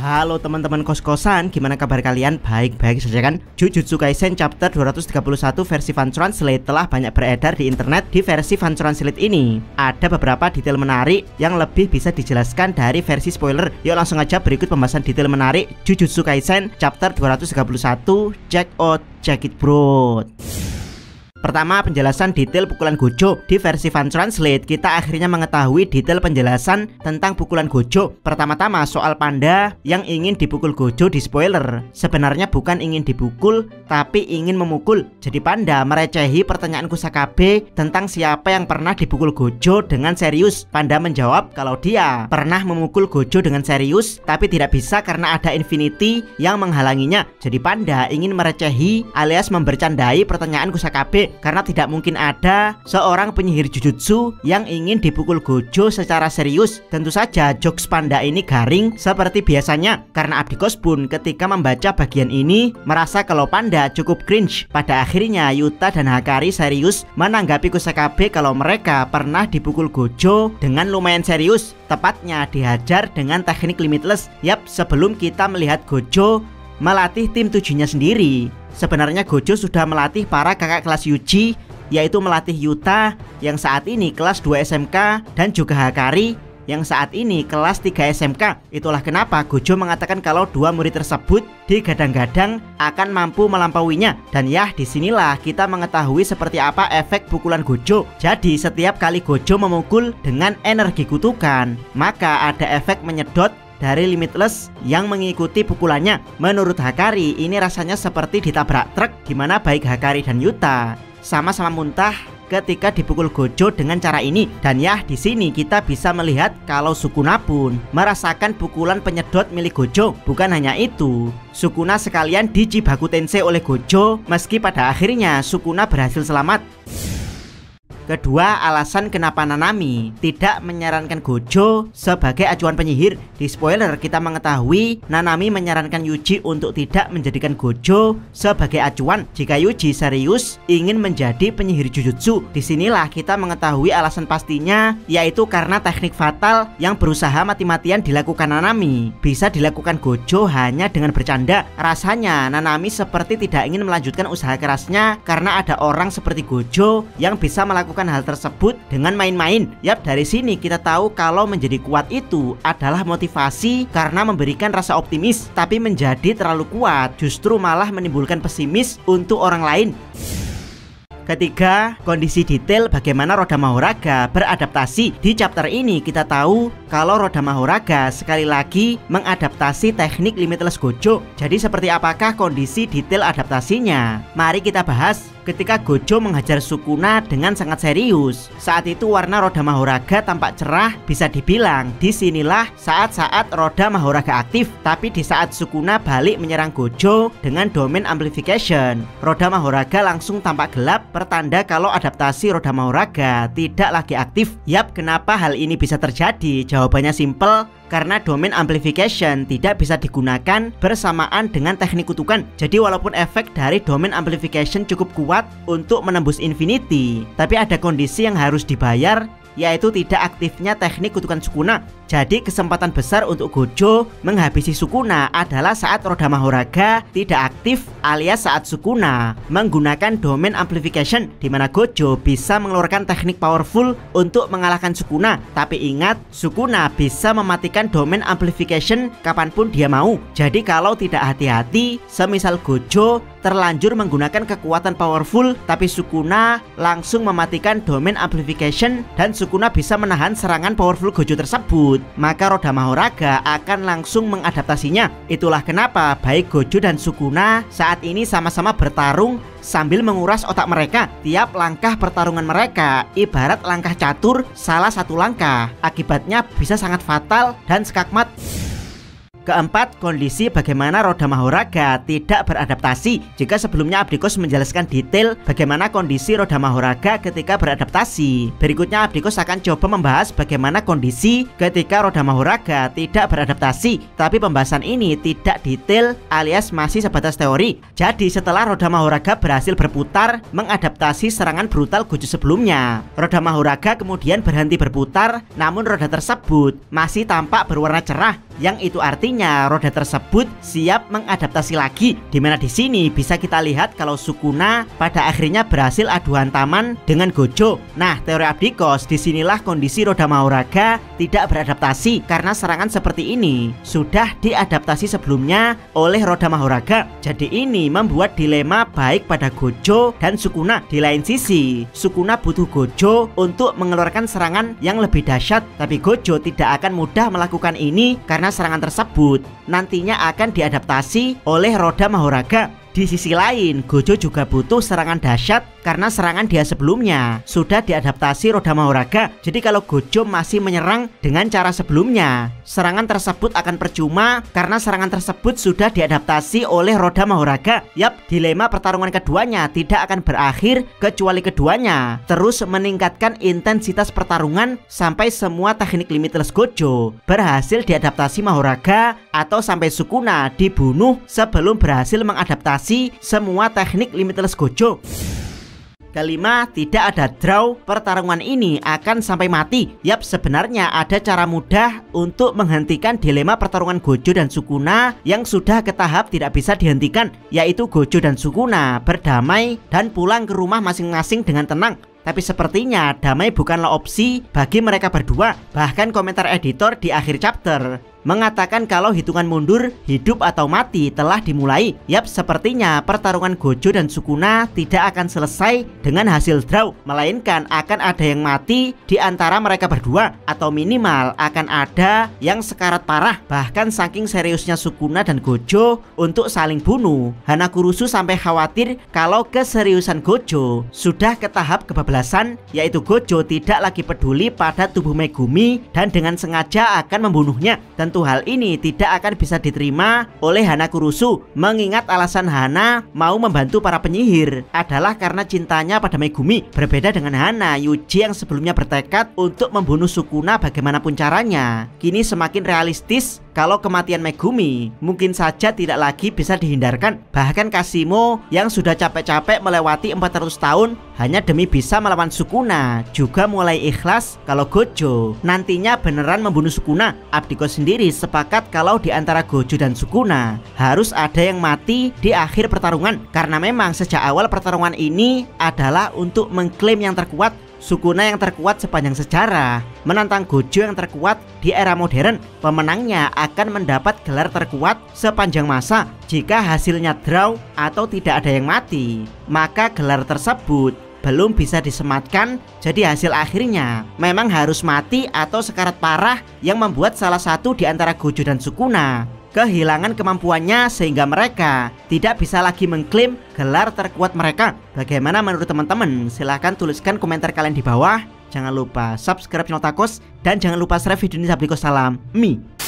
Halo teman-teman kos-kosan, gimana kabar kalian? Baik-baik saja kan? Jujutsu Kaisen chapter 231 versi Fan Translate telah banyak beredar di internet. Di versi Fan Translate ini ada beberapa detail menarik yang lebih bisa dijelaskan dari versi spoiler. Yuk langsung aja berikut pembahasan detail menarik Jujutsu Kaisen chapter 231. Check it bro. Pertama, penjelasan detail pukulan Gojo. Di versi Fan Translate, kita akhirnya mengetahui detail penjelasan tentang pukulan Gojo. Pertama-tama, soal panda yang ingin dipukul Gojo di spoiler. Sebenarnya bukan ingin dipukul, tapi ingin memukul. Jadi panda merecehi pertanyaan Kusakabe tentang siapa yang pernah dipukul Gojo dengan serius. Panda menjawab kalau dia pernah memukul Gojo dengan serius, tapi tidak bisa karena ada Infinity yang menghalanginya. Jadi panda ingin merecehi alias membercandai pertanyaan Kusakabe, karena tidak mungkin ada seorang penyihir jujutsu yang ingin dipukul Gojo secara serius. Tentu saja jokes panda ini garing seperti biasanya, karena Abdikos pun ketika membaca bagian ini merasa kalau panda cukup cringe. Pada akhirnya Yuta dan Hakari serius menanggapi Kusakabe kalau mereka pernah dipukul Gojo dengan lumayan serius, tepatnya dihajar dengan teknik limitless. Yap, sebelum kita melihat Gojo melatih tim 7-nya sendiri, sebenarnya Gojo sudah melatih para kakak kelas Yuji, yaitu melatih Yuta yang saat ini kelas 2 SMK dan juga Hakari yang saat ini kelas 3 SMK. Itulah kenapa Gojo mengatakan kalau dua murid tersebut digadang-gadang akan mampu melampauinya. Dan ya, disinilah kita mengetahui seperti apa efek pukulan Gojo. Jadi setiap kali Gojo memukul dengan energi kutukan, maka ada efek menyedot dari limitless yang mengikuti pukulannya. Menurut Hakari, ini rasanya seperti ditabrak truk, dimana baik Hakari dan Yuta sama-sama muntah ketika dipukul Gojo dengan cara ini. Dan ya, di sini kita bisa melihat kalau Sukuna pun merasakan pukulan penyedot milik Gojo. Bukan hanya itu, Sukuna sekalian di Chibaku Tensei oleh Gojo, meski pada akhirnya Sukuna berhasil selamat. Kedua, alasan kenapa Nanami tidak menyarankan Gojo sebagai acuan penyihir. Di spoiler kita mengetahui Nanami menyarankan Yuji untuk tidak menjadikan Gojo sebagai acuan jika Yuji serius ingin menjadi penyihir jujutsu. Disinilah kita mengetahui alasan pastinya, yaitu karena teknik fatal yang berusaha mati-matian dilakukan Nanami bisa dilakukan Gojo hanya dengan bercanda. Rasanya Nanami seperti tidak ingin melanjutkan usaha kerasnya karena ada orang seperti Gojo yang bisa melakukan hal tersebut dengan main-main. Yap, dari sini kita tahu kalau menjadi kuat itu adalah motivasi karena memberikan rasa optimis, tapi menjadi terlalu kuat justru malah menimbulkan pesimis untuk orang lain. Ketiga, kondisi detail bagaimana Roda Mahoraga beradaptasi. Di chapter ini kita tahu kalau Roda Mahoraga sekali lagi mengadaptasi teknik limitless Gojo. Jadi seperti apakah kondisi detail adaptasinya? Mari kita bahas. Ketika Gojo menghajar Sukuna dengan sangat serius, saat itu warna Roda Mahoraga tampak cerah. Bisa dibilang disinilah saat-saat Roda Mahoraga aktif. Tapi di saat Sukuna balik menyerang Gojo dengan Domain Amplification, Roda Mahoraga langsung tampak gelap, pertanda kalau adaptasi Roda Mahoraga tidak lagi aktif. Yap, kenapa hal ini bisa terjadi? Jawabannya simple, karena Domain Amplification tidak bisa digunakan bersamaan dengan teknik kutukan. Jadi walaupun efek dari Domain Amplification cukup kuat untuk menembus Infinity, tapi ada kondisi yang harus dibayar, yaitu tidak aktifnya teknik kutukan Sukuna. Jadi kesempatan besar untuk Gojo menghabisi Sukuna adalah saat Roda Mahoraga tidak aktif, alias saat Sukuna menggunakan Domain Amplification, di mana Gojo bisa mengeluarkan teknik powerful untuk mengalahkan Sukuna. Tapi ingat, Sukuna bisa mematikan Domain Amplification kapanpun dia mau. Jadi kalau tidak hati-hati, semisal Gojo terlanjur menggunakan kekuatan powerful, tapi Sukuna langsung mematikan Domain Amplification dan Sukuna bisa menahan serangan powerful Gojo tersebut, maka Roda Mahoraga akan langsung mengadaptasinya. Itulah kenapa baik Gojo dan Sukuna saat ini sama-sama bertarung sambil menguras otak mereka. Tiap langkah pertarungan mereka ibarat langkah catur salah satu langkah, akibatnya bisa sangat fatal dan skakmat. Keempat, kondisi bagaimana Roda Mahoraga tidak beradaptasi. Jika sebelumnya Abdikos menjelaskan detail bagaimana kondisi Roda Mahoraga ketika beradaptasi, berikutnya Abdikos akan coba membahas bagaimana kondisi ketika Roda Mahoraga tidak beradaptasi. Tapi pembahasan ini tidak detail alias masih sebatas teori. Jadi setelah Roda Mahoraga berhasil berputar mengadaptasi serangan brutal Gojo sebelumnya, Roda Mahoraga kemudian berhenti berputar, namun roda tersebut masih tampak berwarna cerah, yang itu artinya roda tersebut siap mengadaptasi lagi. Dimana di sini bisa kita lihat kalau Sukuna pada akhirnya berhasil adu hantaman dengan Gojo. Nah, teori Abdikos, disinilah kondisi Roda Mahoraga tidak beradaptasi karena serangan seperti ini sudah diadaptasi sebelumnya oleh Roda Mahoraga. Jadi ini membuat dilema baik pada Gojo dan Sukuna. Di lain sisi, Sukuna butuh Gojo untuk mengeluarkan serangan yang lebih dahsyat, tapi Gojo tidak akan mudah melakukan ini karena serangan tersebut nantinya akan diadaptasi oleh Roda Mahoraga. Di sisi lain, Gojo juga butuh serangan dahsyat karena serangan dia sebelumnya sudah diadaptasi Roda Mahoraga. Jadi kalau Gojo masih menyerang dengan cara sebelumnya, serangan tersebut akan percuma karena serangan tersebut sudah diadaptasi oleh Roda Mahoraga. Yap, dilema pertarungan keduanya tidak akan berakhir kecuali keduanya terus meningkatkan intensitas pertarungan sampai semua teknik limitless Gojo berhasil diadaptasi Mahoraga atau sampai Sukuna dibunuh sebelum berhasil mengadaptasi semua teknik limitless Gojo. Kelima, tidak ada draw, pertarungan ini akan sampai mati. Yap, sebenarnya ada cara mudah untuk menghentikan dilema pertarungan Gojo dan Sukuna yang sudah ke tahap tidak bisa dihentikan, yaitu Gojo dan Sukuna berdamai dan pulang ke rumah masing-masing dengan tenang. Tapi sepertinya damai bukanlah opsi bagi mereka berdua. Bahkan komentar editor di akhir chapter mengatakan kalau hitungan mundur hidup atau mati telah dimulai. Yap, sepertinya pertarungan Gojo dan Sukuna tidak akan selesai dengan hasil draw, melainkan akan ada yang mati di antara mereka berdua, atau minimal akan ada yang sekarat parah. Bahkan saking seriusnya Sukuna dan Gojo untuk saling bunuh, Hanakurusu sampai khawatir kalau keseriusan Gojo sudah ke tahap kebablasan, yaitu Gojo tidak lagi peduli pada tubuh Megumi dan dengan sengaja akan membunuhnya. Tentu hal ini tidak akan bisa diterima oleh Hanakurusu, mengingat alasan Hana mau membantu para penyihir adalah karena cintanya pada Megumi. Berbeda dengan Hana, Yuji yang sebelumnya bertekad untuk membunuh Sukuna bagaimanapun caranya, kini semakin realistis kalau kematian Megumi mungkin saja tidak lagi bisa dihindarkan. Bahkan Kashimo yang sudah capek-capek melewati 400 tahun hanya demi bisa melawan Sukuna juga mulai ikhlas kalau Gojo nantinya beneran membunuh Sukuna. Abdikos sendiri sepakat kalau di antara Gojo dan Sukuna harus ada yang mati di akhir pertarungan, karena memang sejak awal pertarungan ini adalah untuk mengklaim yang terkuat. Sukuna yang terkuat sepanjang sejarah menantang Gojo yang terkuat di era modern. Pemenangnya akan mendapat gelar terkuat sepanjang masa. Jika hasilnya draw atau tidak ada yang mati, maka gelar tersebut belum bisa disematkan. Jadi hasil akhirnya memang harus mati atau sekarat parah, yang membuat salah satu di antara Gojo dan Sukuna kehilangan kemampuannya sehingga mereka tidak bisa lagi mengklaim gelar terkuat mereka. Bagaimana menurut teman-teman? Silahkan tuliskan komentar kalian di bawah. Jangan lupa subscribe channel Takos dan jangan lupa share video ini. Abdikos, salam Mi.